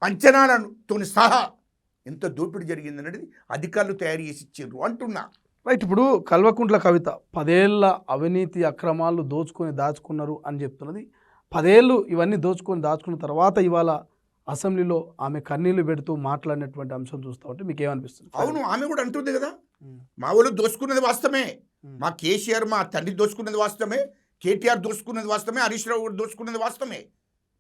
అంచనాలతో సహా ఎంత దోపిడీ జరిగిందనేది అధికారులు తయారు చేసి ఇచ్చారు అంటున్నా. రైట్. ఇప్పుడు కల్వకుంట్ల కవిత 10 ఏళ్ల అవినీతి అక్రమాలు దాచుకున్నారు అని చెప్తున్నది. 10 ఏళ్ళు ఇవన్నీ దాచుకున్న తర్వాత ఇవాళ అసెంబ్లీలో ఆమె కన్నీళ్లు పెడుతూ మాట్లాడినటువంటి అంశం చూస్తూ ఉంటే మీకు ఏమనిపిస్తుంది? అవును, ఆమె కూడా అంటుంది కదా, మా వాళ్ళు దోచుకున్నది వాస్తవమే, మా కేసీఆర్ మా తండ్రి దోచుకున్నది వాస్తవమే, కేటీఆర్ దోచుకున్నది వాస్తవమే, హరీష్ రావు కూడా దోచుకున్నది వాస్తవమే,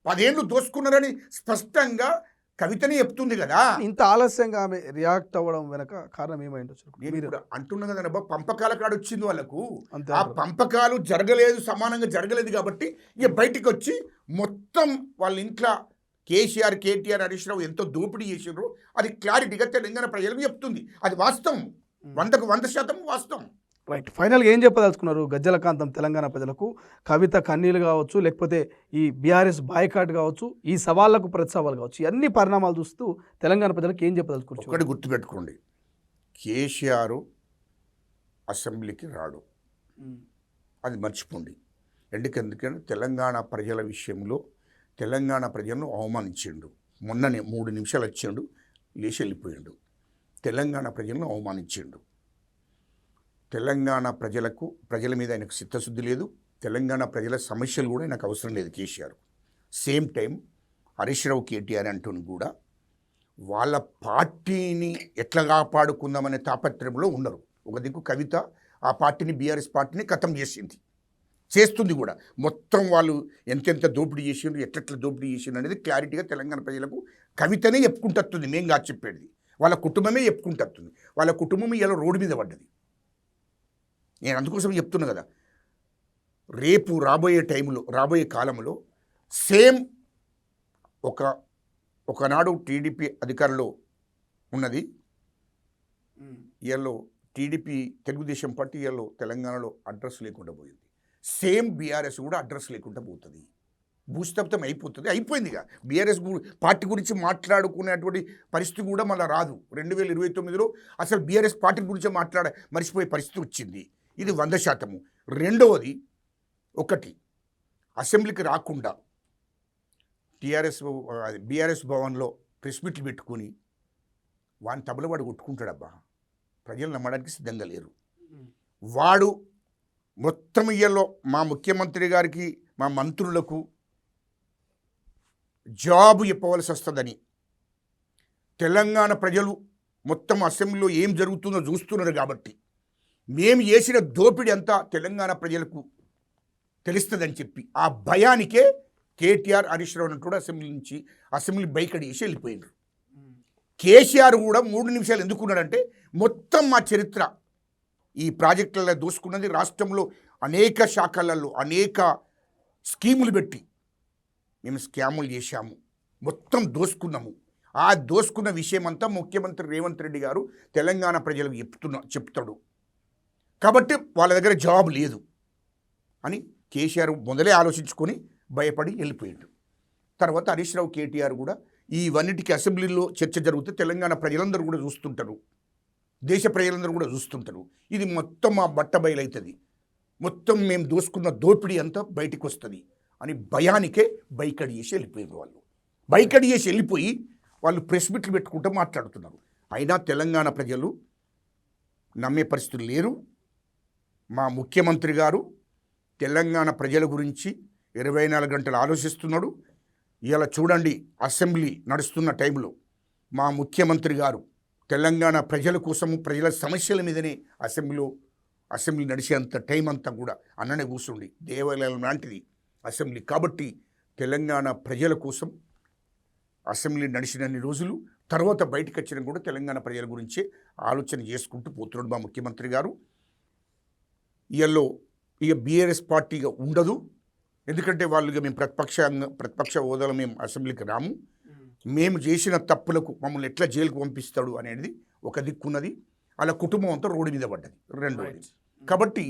10 ఏళ్ళు దోచుకున్నారని స్పష్టంగా కవితని చెప్తుంది కదా. ఇంత ఆలస్యంగా ఆమె రియాక్ట్ అవ్వడం వెనక కారణం ఏమైండొచ్చు? మీరు అంటున్నా కదా, పంపకాల కాడ వచ్చింది వాళ్ళకు. అంతే ఆ పంపకాలు జరగలేదు, సమానంగా జరగలేదు కాబట్టి ఇక బయటికి వచ్చి మొత్తం వాళ్ళ ఇంట్లో కేసీఆర్, కేటీఆర్, హరీష్ రావు ఎంతో దోపిడీ చేసిండ్రు అది క్లారిటీగా తెలంగాణ ప్రజలకు చెప్తుంది. అది వాస్తవం, 100% వాస్తవం. రైట్. ఫైనల్గా ఏం చెప్పదలుచుకున్నారు గజ్జలకాంతం తెలంగాణ ప్రజలకు? కవిత కన్నీళ్ళు కావచ్చు, లేకపోతే ఈ బీఆర్ఎస్ బాయ్కాట్ కావచ్చు, ఈ సవాళ్లకు ప్రతి సవాల్ కావచ్చు, అన్ని పరిణామాలు చూస్తూ తెలంగాణ ప్రజలకు ఏం చెప్పదలుచుకోవచ్చు? ఒకటి గుర్తుపెట్టుకోండి, కేసీఆర్ అసెంబ్లీకి రాడు, అది మర్చిపోండి. ఎందుకంటే తెలంగాణ ప్రజల విషయంలో తెలంగాణ ప్రజలను అవమానించిండు. మొన్ననే 3 నిమిషాలు వచ్చిండు, లేచి వెళ్ళిపోయిండు. తెలంగాణ ప్రజలను అవమానించిండు. తెలంగాణ ప్రజల మీద ఆయనకు చిత్తశుద్ధి లేదు. తెలంగాణ ప్రజల సమస్యలు కూడా ఆయనకు అవసరం లేదు కేసీఆర్. సేమ్ టైం హరీష్ రావు, కేటీఆర్ అంటూని కూడా వాళ్ళ పార్టీని ఎట్లా కాపాడుకుందామనే తాపత్రయంలో ఉండరు. ఒక దిక్కు కవిత ఆ పార్టీని, బీఆర్ఎస్ పార్టీని ఖతం చేస్తుంది కూడా. మొత్తం వాళ్ళు ఎంతెంత దోపిడీ చేసిండ్రు, ఎట్లెట్లా దోపిడీ చేసిండ్రు అనేది క్లారిటీగా తెలంగాణ ప్రజలకు కవితనే చెప్పుకుంటుంది. మేము కాదు చెప్పేది, వాళ్ళ కుటుంబమే చెప్పుకుంటుంది. వాళ్ళ కుటుంబం ఇలా రోడ్డు మీద పడ్డది. నేను అందుకోసం చెప్తున్నా కదా, రేపు రాబోయే కాలంలో సేమ్ ఒకనాడు టీడీపీ అధికారంలో ఉన్నది, ఇవాళ టీడీపీ తెలుగుదేశం పార్టీ ఇవాళ తెలంగాణలో అడ్రస్ లేకుండా పోయింది. సేమ్ బీఆర్ఎస్ కూడా అడ్రస్ లేకుండా పోతుంది, భూస్థాపితం అయిపోయిందిగా. బీఆర్ఎస్ పార్టీ గురించి మాట్లాడుకునేటువంటి పరిస్థితి కూడా మళ్ళీ రాదు. 2029లో అసలు బీఆర్ఎస్ పార్టీ గురించి మర్చిపోయే పరిస్థితి వచ్చింది. ఇది 100%. రెండవది, ఒకటి అసెంబ్లీకి రాకుండా బీఆర్ఎస్ భవన్లో ప్రెస్ మీట్లు పెట్టుకుని వాడిని తబలవాడు కొట్టుకుంటాడబ్బా, ప్రజలు నమ్మడానికి సిద్ధంగా లేరు. వాడు మొత్తం ఇయ్యలో మా ముఖ్యమంత్రి గారికి, మా మంత్రులకు జాబు చెప్పవలసి వస్తుందని తెలంగాణ ప్రజలు మొత్తం అసెంబ్లీలో ఏం జరుగుతుందో చూస్తున్నారు కాబట్టి మేము చేసిన దోపిడీ అంతా తెలంగాణ ప్రజలకు తెలుస్తుందని చెప్పి ఆ భయానికే కేటీఆర్, హరీష్ రావు కూడా అసెంబ్లీ బైకడి చేసి వెళ్ళిపోయినారు. కేసీఆర్ కూడా 3 నిమిషాలు ఎందుకున్నాడంటే మొత్తం మా చరిత్ర ఈ ప్రాజెక్టులలో దోసుకున్నది, రాష్ట్రంలో అనేక శాఖలలో అనేక స్కీములు పెట్టి మేము స్కాములు చేశాము, మొత్తం దోసుకున్నాము. ఆ దోసుకున్న విషయం అంతా ముఖ్యమంత్రి రేవంత్ రెడ్డి గారు తెలంగాణ ప్రజలకు చెప్తాడు కాబట్టి వాళ్ళ దగ్గర జవాబు లేదు అని కేసీఆర్ మొదలే ఆలోచించుకొని భయపడి వెళ్ళిపోయాడు. తర్వాత హరీష్ రావు, కేటీఆర్ కూడా ఇవన్నిటికీ అసెంబ్లీలో చర్చ జరిగితే తెలంగాణ ప్రజలందరూ కూడా చూస్తుంటారు, దేశ ప్రజలందరూ కూడా చూస్తుంటారు. ఇది మొత్తం మా బట్టబయలవుతుంది, మొత్తం మేము దోసుకున్న దోపిడీ అంతా బయటికి వస్తుంది అని భయానికే బైకడి చేసి వెళ్ళిపోయారు. బైకడి చేసి వెళ్ళిపోయి వాళ్ళు ప్రెస్ మీట్లు పెట్టుకుంటూ మాట్లాడుతున్నారు. అయినా తెలంగాణ ప్రజలు నమ్మే పరిస్థితులు లేరు. మా ముఖ్యమంత్రి గారు తెలంగాణ ప్రజల గురించి 24 గంటలు ఆలోచిస్తున్నాడు. ఇలా చూడండి, అసెంబ్లీ నడుస్తున్న టైంలో మా ముఖ్యమంత్రి గారు తెలంగాణ ప్రజల కోసము, ప్రజల సమస్యల మీదనే అసెంబ్లీ నడిచేంత టైం అంతా కూడా అన్ననే కూర్చుండి, దేవాలయం లాంటిది అసెంబ్లీ కాబట్టి తెలంగాణ ప్రజల కోసం అసెంబ్లీ నడిచినన్ని రోజులు తర్వాత బయటకు వచ్చిన కూడా తెలంగాణ ప్రజల గురించే ఆలోచన చేసుకుంటూ పోతున్నాడు మా ముఖ్యమంత్రి గారు. ఇక బీఆర్ఎస్ పార్టీగా ఉండదు, ఎందుకంటే వాళ్ళు మేము ప్రతిపక్ష హోదాలో మేము అసెంబ్లీకి రాము, మేము చేసిన తప్పులకు మమ్మల్ని ఎట్లా జైలుకు పంపిస్తాడు అనేది ఒక దిక్కున్నది. అలా కుటుంబం అంతా రోడ్డు మీద పడ్డది రెండోది. కాబట్టి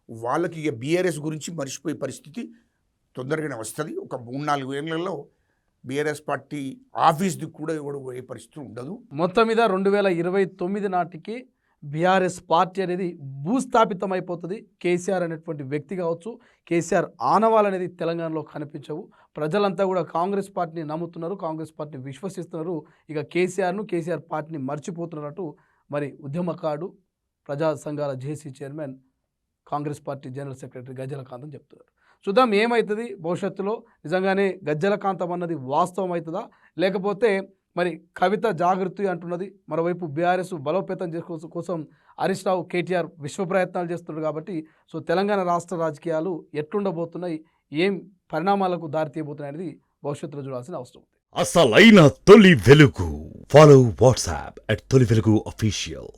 వాళ్ళకి ఇక బీఆర్ఎస్ గురించి మర్చిపోయే పరిస్థితి తొందరగానే వస్తుంది. ఒక 3-4 ఏళ్లలో బీఆర్ఎస్ పార్టీ ఆఫీస్కి కూడా ఎవడు పోయే పరిస్థితి ఉండదు. మొత్తం మీద 2029 నాటికి బీఆర్ఎస్ పార్టీ అనేది భూస్థాపితం అయిపోతుంది. కేసీఆర్ అనేటువంటి వ్యక్తి కావచ్చు, కేసీఆర్ ఆనవాళ్ళు అనేది తెలంగాణలో కనిపించవు. ప్రజలంతా కూడా కాంగ్రెస్ పార్టీని నమ్ముతున్నారు, కాంగ్రెస్ పార్టీని విశ్వసిస్తున్నారు. ఇక కేసీఆర్ పార్టీని మర్చిపోతున్నట్టు మరి ఉద్యమకారుడు, ప్రజా సంఘాల JC chairman, Congress party general secretary Gajjalakantham చెప్తున్నారు. చూద్దాం ఏమవుతుంది భవిష్యత్తులో. నిజంగానే గజ్జలకాంతం అన్నది వాస్తవం అవుతుందా, లేకపోతే మరి కవిత జాగృతి అంటున్నది. మరోవైపు బీఆర్ఎస్ బలోపేతం చేసుకోవడం కోసం హరీష్ రావు, కేటీఆర్ విశ్వ ప్రయత్నాలు చేస్తున్నారు. కాబట్టి తెలంగాణ రాష్ట్ర రాజకీయాలు ఎట్లుండబోతున్నాయి, ఏం పరిణామాలకు దారితీయబోతున్నాయి అనేది భవిష్యత్తులో చూడాల్సిన అవసరం ఉంది. అసలైన తొలి వెలుగు. ఫాలో వాట్సాప్ @తొలి వెలుగు official.